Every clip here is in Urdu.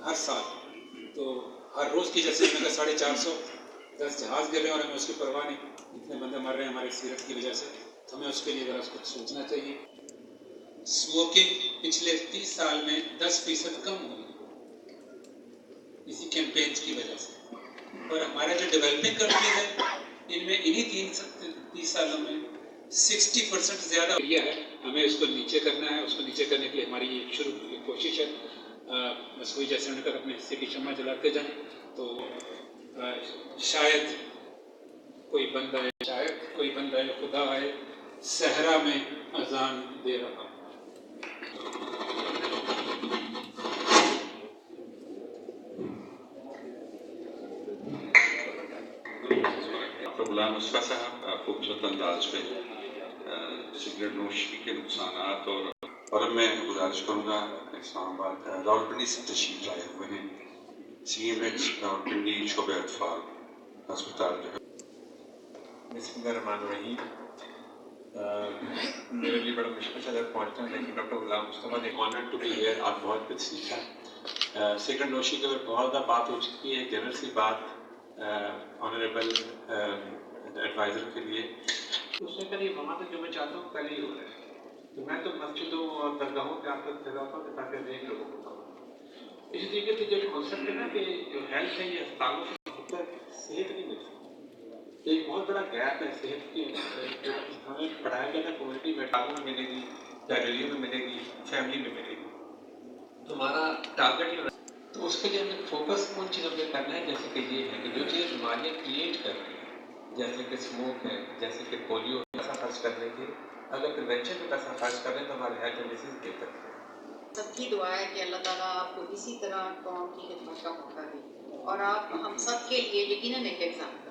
ہر سال. تو ہر روز کی جیسے میں نے 450 جہاز گر رہے ہیں اور ہمیں اس کی پرواہ نہیں. اتنے بندے مر رہے ہیں ہماری سیرت کی وجہ سے. تو ہمیں اس کے لیے ذرا کچھ سوچنا چاہیے. اسموکنگ پچھلے 30 سال میں 10% کم ہوئی اسی کیمپینز کی وجہ سے. اور ہمارے جو ڈیولپنگ کنٹریز ہیں ان میں انہی 30 سالوں میں 60% زیادہ ایریا ہے. ہمیں اس کو نیچے کرنا ہے. اس کو نیچے کرنے کے لیے ہماری یہ شروع کی کوشش ہے. بس وہی جیسے انہوں نے کہا اپنے حصے کی شمع جلاتے جائیں. تو شاید کوئی بندہ خدا آئے صحرا میں اذان دے رہا. غلام مصطفیٰ صاحب خوبصورت انداز پہ سگریٹ نوشی کے نقصانات اور میں گزارش کروں گا اسلام آباد راولپنڈی سے تشریف لائے ہوئے ہیں سی ایم ایچ راولپنڈی شعبہ اطفال ہسپتال جو ہے. بسم اللہ الرحمن الرحیم. میرے لیے بڑا مشکل سے پہنچنا ہے لیکن ڈاکٹر غلام مصطفیٰ نے آنر ٹو بی ہیئر. آپ بہت کچھ سیکھا. سگریٹ نوشی کے اوپر بہت زیادہ بات ہو چکی ہے. جنرل سی بات آنریبل ایڈوائزر کے لیے. اس نے کہا وہاں پہ جو میں چاہتا ہوں کل ہی ہو رہا ہے. تو میں تو مسجدوں اور درگاہوں پہ آپ تک جگاتا ہوں تاکہ نیک لوگوں کو بتاؤں. اسی طریقے سے جو کانسیپٹ ہے نا کہ جو ہیلتھ ہے یہ اسپتالوں سے صحت نہیں مل سکتی. ایک بہت بڑا گیپ ہے صحت کی. جو ہمیں پڑھایا گیا تھا کمیونٹی میں ڈاکٹر میں ملے گی, لائبریری میں ملے گی, فیملی میں ملے گی. تو ہمارا ٹارگیٹ یہ ہونا. تو اس کے لیے ہمیں فوکس ان چیزوں پہ کرنا ہے جیسے کہ یہ ہے کہ جو چیز بیماریاں کریٹ کر رہی ہیں جیسے کہ اسموک ہے, جیسے کہ پولیو. پیسہ خرچ کرنے کے اگر پریونشن پہ پیسہ خرچ کر رہے ہیں تو ہمارے ہیلتھ ڈیزیز بہتر ہے. سب کی دعا ہے کہ اللہ تعالیٰ آپ کو اسی طرح قوم کی خدمت کا موقع دے اور آپ ہم سب کے لیے یقیناً ایک ایگزام کریں.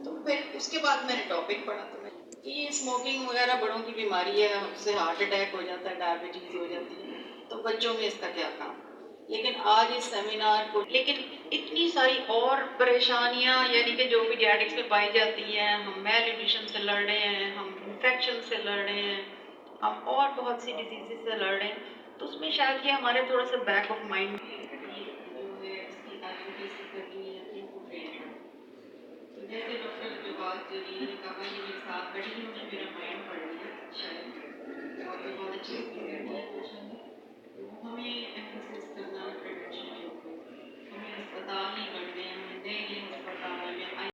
تو پھر اس کے بعد میں نے ٹاپک پڑھا تو میں کہ یہ اسموکنگ وغیرہ بڑوں کی بیماری ہے, اس سے ہارٹ اٹیک ہو جاتا ہے, ڈائبٹیز ہو جاتی ہے, تو بچوں میں اس کا کیا کام. لیکن آج اس سیمینار کو لیکن اتنی ساری اور پریشانیاں یعنی کہ جو پیڈیاٹرکس میں پائی جاتی ہیں, ہم میل نیوٹریشن سے لڑ رہے ہیں, ہم انفیکشن سے لڑ رہے ہیں, ہم اور بہت سی ڈیزیز سے لڑ رہے ہیں. تو اس میں شاید یہ ہمارے تھوڑا سا بیک آف مائنڈ جو ہے اس کی ایکٹیویٹیز کرنی ہے ان کو ٹرین کرنا. تو جیسے ڈاکٹر جو بات جو نے کہا یہ میرے ساتھ بیٹھی انہوں نے میرا مائنڈ پڑھ لیا شاید اور یہ بہت اچھی ہمیں ایمفسس کرنا پریونشن کے اوپر. ہمیں اسپتال نہیں